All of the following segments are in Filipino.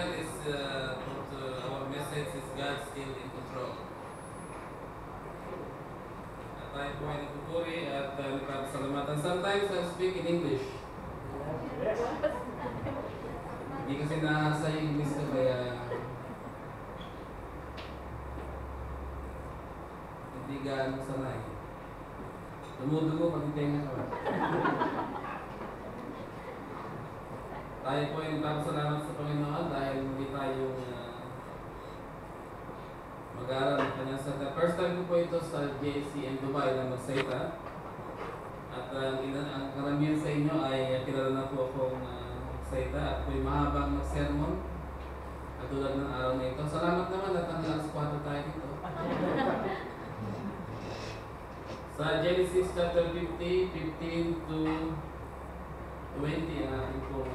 channel is our message is God still in control. At tayo po ay nagpupuri at nagpapasalamatan. Sometimes I speak in English. Hindi kasi nahasa yung English ko kaya hindi gaano sanay. Dumudugo pag tenga ka. Tayo po ay nagpapasalamat sa Panginoon dahil hindi tayo mag-aaral ng kanyang salita. First time ko po ito sa JCM Dubai na magsalita. At ang karamihan sa inyo ay kilala na po akong magsalita at po'y mahabang mag-sermon katulad ng araw na ito. Salamat naman at hanggang alas 4 tayo dito. Sa Genesis chapter 50, 15 to 20 ang ating pong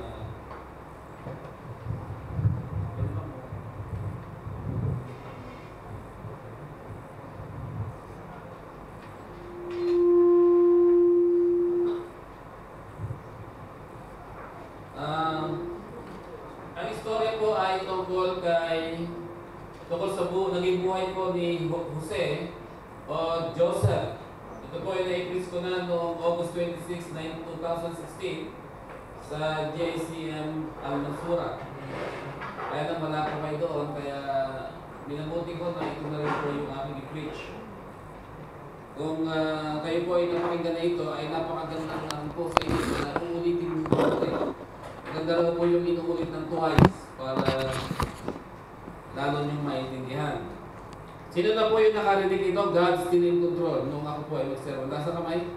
ang istorya po ay tungkol sa naging buhay po ni Jose o Joseph. Ito po ay na-increase ko na noong August 26, 2016 sa JCM Al-Mansura. Kaya nang wala po kayo doon, kaya minabuti ko na ito na rin po yung aking i-preach. Kung kayo po ay napakinggan na ito, ay napakaganda naman po sa inyo na uulitin po ito. Ganda lang po yung inuulit ng twice para lalo niyong maintindihan. Sino na po yung nakarinig ito? God still in control. Nung ako po ay mag-sermon. Nasa kamay?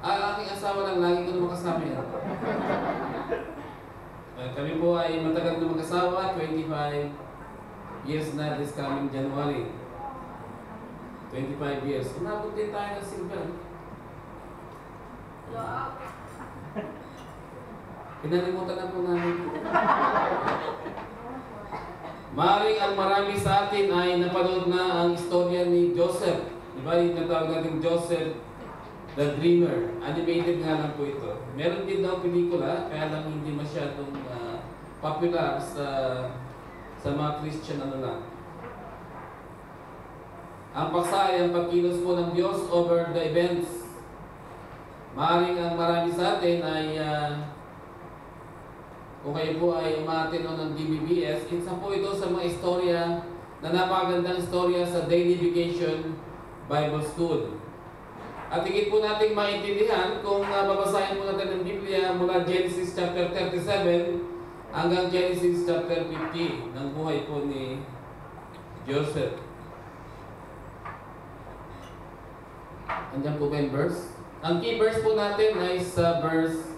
Aking asawa lang, lagi ko naman kasama yan. Kami po ay matagal na mag-asawa, 25 years na this coming January. 25 years. Umabot din tayo ng silver. Pinalimutan na po namin. Maaaring ang marami sa atin ay napanood na ang istorya ni Joseph. Diba yung natawag natin Joseph the Dreamer. Animated nga lang po ito. Meron din daw pelikula, kaya lang hindi masyadong popular sa mga Christian lang. Ang paksa ay ang pagkilos po ng Diyos over the events. Maaaring ang marami sa atin ay kung kayo po ay umatin ng DBBS, isa po ito sa mga istorya na napakagandang istorya sa Daily Vacation Bible School. At higit po nating maintindihan kung babasahin po natin ng Biblia mula Genesis chapter 37 hanggang Genesis chapter 50 ng buhay po ni Joseph. Andiyan po ba yung verse? Ang key verse po natin ay sa verse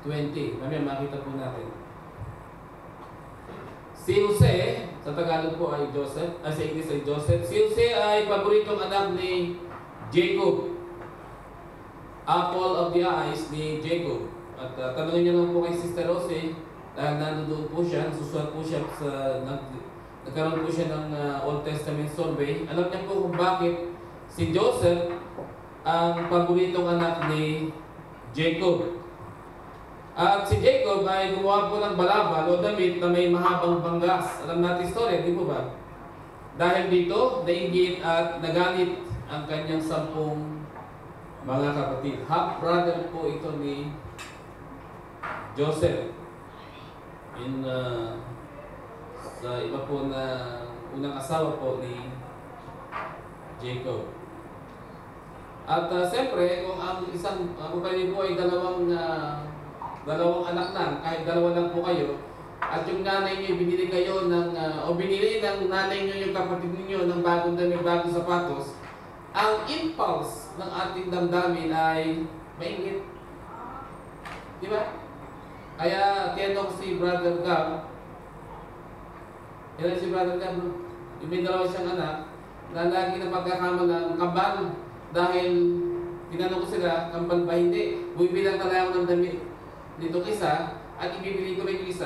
20. Mamaya makita po natin. Si Jose, sa Tagalog po ay Joseph, sa English ay Joseph. Si Jose ay paboritong anak ni Jacob. Apple of the eyes ni Jacob. At tanongin niyo lang po kay Sister Jose, dahil nandoon po siya, nasusulat po siya nagkaroon po siya ng Old Testament survey. Alam niya po kung bakit si Joseph ang paboritong anak ni Jacob. At si Jacob ay gumawa po ng balabal o damit na may mahabang banggas. Alam natin istorya, di po ba? Dahil dito, nainggit at nagalit ang kanyang 10 mga kapatid. Half-brother po ito ni Joseph. Sa iba po na unang asawa po ni Jacob. At siyempre, kung kayo po ay dalawang anak lang, kahit dalawa lang po kayo, at yung nanay niyo binili kayo binili ng nanay niyo yung kapatid niyo ng bagong damit, bagong sapatos, ang impulse ng ating damdamin ay mainggit. Di ba? Kaya tinanong si Brother Gab, si Brother Gab, yung may dalawa siyang anak, na lagi na pagkakama ng kambal, dahil tinanong ko sila, kambal ba hindi? Bumibilang na lang ng damit nitong isa at ibibili ko rin yung isa.